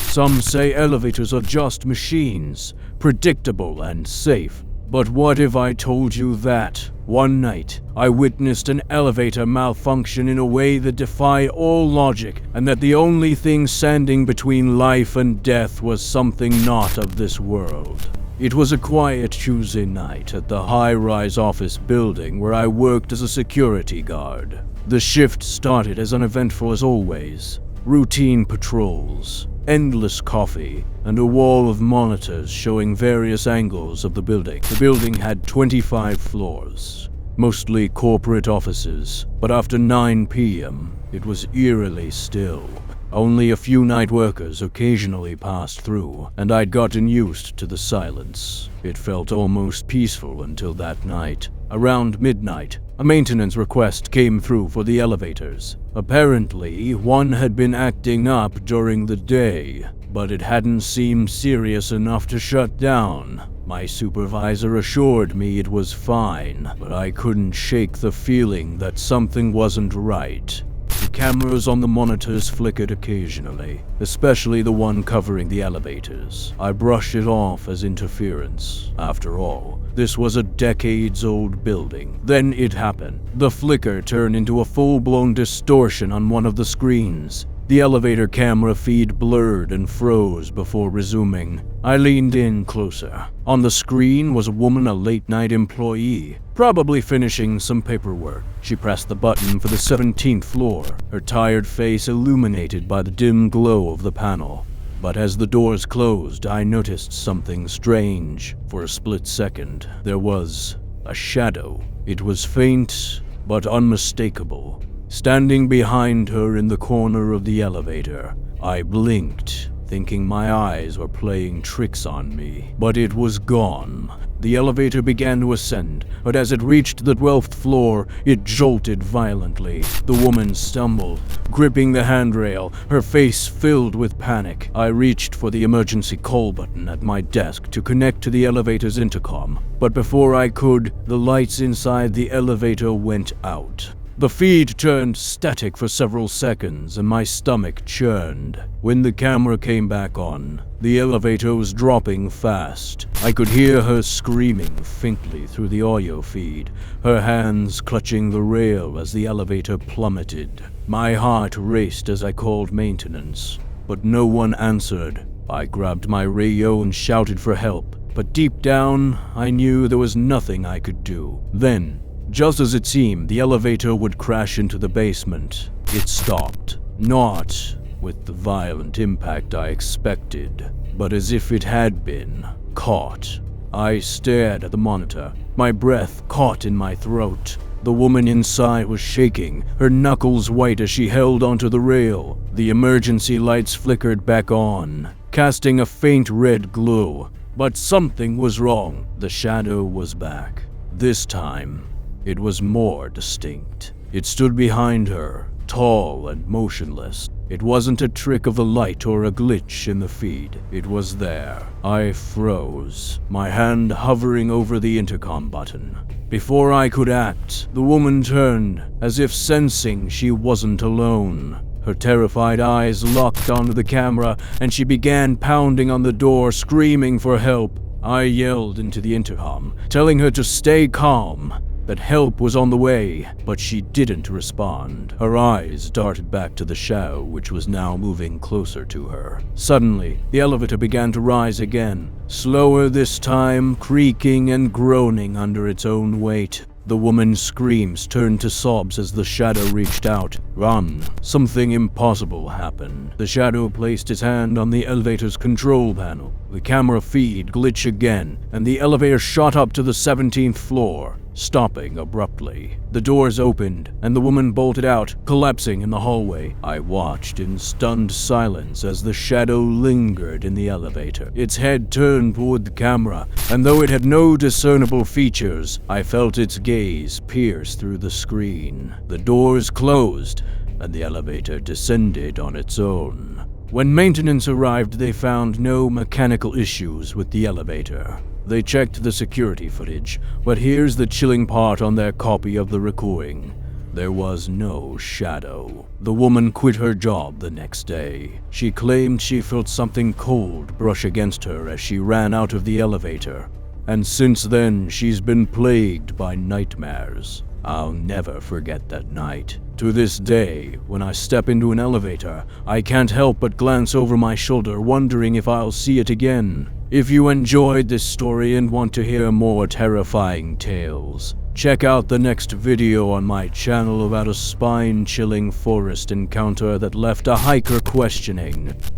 Some say elevators are just machines, predictable and safe. But what if I told you that, one night, I witnessed an elevator malfunction in a way that defied all logic, and that the only thing standing between life and death was something not of this world? It was a quiet Tuesday night at the high-rise office building where I worked as a security guard. The shift started as uneventful as always. Routine patrols, endless coffee, and a wall of monitors showing various angles of the building. The building had 25 floors, mostly corporate offices, but after 9 p.m., it was eerily still. Only a few night workers occasionally passed through, and I'd gotten used to the silence. It felt almost peaceful until that night. Around midnight, a maintenance request came through for the elevators. Apparently, one had been acting up during the day, but it hadn't seemed serious enough to shut down. My supervisor assured me it was fine, but I couldn't shake the feeling that something wasn't right. The cameras on the monitors flickered occasionally, especially the one covering the elevators. I brushed it off as interference. After all, this was a decades-old building. Then it happened. The flicker turned into a full-blown distortion on one of the screens. The elevator camera feed blurred and froze before resuming. I leaned in closer. On the screen was a woman, a late-night employee, probably finishing some paperwork. She pressed the button for the 17th floor, her tired face illuminated by the dim glow of the panel. But as the doors closed, I noticed something strange. For a split second, there was a shadow. It was faint, but unmistakable. Standing behind her in the corner of the elevator, I blinked, thinking my eyes were playing tricks on me. But it was gone. The elevator began to ascend, but as it reached the 12th floor, it jolted violently. The woman stumbled, gripping the handrail, her face filled with panic. I reached for the emergency call button at my desk to connect to the elevator's intercom, but before I could, the lights inside the elevator went out. The feed turned static for several seconds and my stomach churned. When the camera came back on, the elevator was dropping fast. I could hear her screaming faintly through the audio feed, her hands clutching the rail as the elevator plummeted. My heart raced as I called maintenance, but no one answered. I grabbed my radio and shouted for help, but deep down, I knew there was nothing I could do. Then, just as it seemed the elevator would crash into the basement, it stopped. Not with the violent impact I expected, but as if it had been caught. I stared at the monitor, my breath caught in my throat. The woman inside was shaking, her knuckles white as she held onto the rail. The emergency lights flickered back on, casting a faint red glow. But something was wrong. The shadow was back. This time, it was more distinct. It stood behind her, tall and motionless. It wasn't a trick of the light or a glitch in the feed. It was there. I froze, my hand hovering over the intercom button. Before I could act, the woman turned, as if sensing she wasn't alone. Her terrified eyes locked onto the camera, and she began pounding on the door, screaming for help. I yelled into the intercom, telling her to stay calm, that help was on the way, but she didn't respond. Her eyes darted back to the shadow, which was now moving closer to her. Suddenly, the elevator began to rise again, slower this time, creaking and groaning under its own weight. The woman's screams turned to sobs as the shadow reached out. Run! Something impossible happened. The shadow placed its hand on the elevator's control panel. The camera feed glitched again, and the elevator shot up to the 17th floor, stopping abruptly. The doors opened, and the woman bolted out, collapsing in the hallway. I watched in stunned silence as the shadow lingered in the elevator. Its head turned toward the camera, and though it had no discernible features, I felt its gaze pierce through the screen. The doors closed, and the elevator descended on its own. When maintenance arrived, they found no mechanical issues with the elevator. They checked the security footage, but here's the chilling part on their copy of the recording. There was no shadow. The woman quit her job the next day. She claimed she felt something cold brush against her as she ran out of the elevator. And since then, she's been plagued by nightmares. I'll never forget that night. To this day, when I step into an elevator, I can't help but glance over my shoulder, wondering if I'll see it again. If you enjoyed this story and want to hear more terrifying tales, check out the next video on my channel about a spine-chilling forest encounter that left a hiker questioning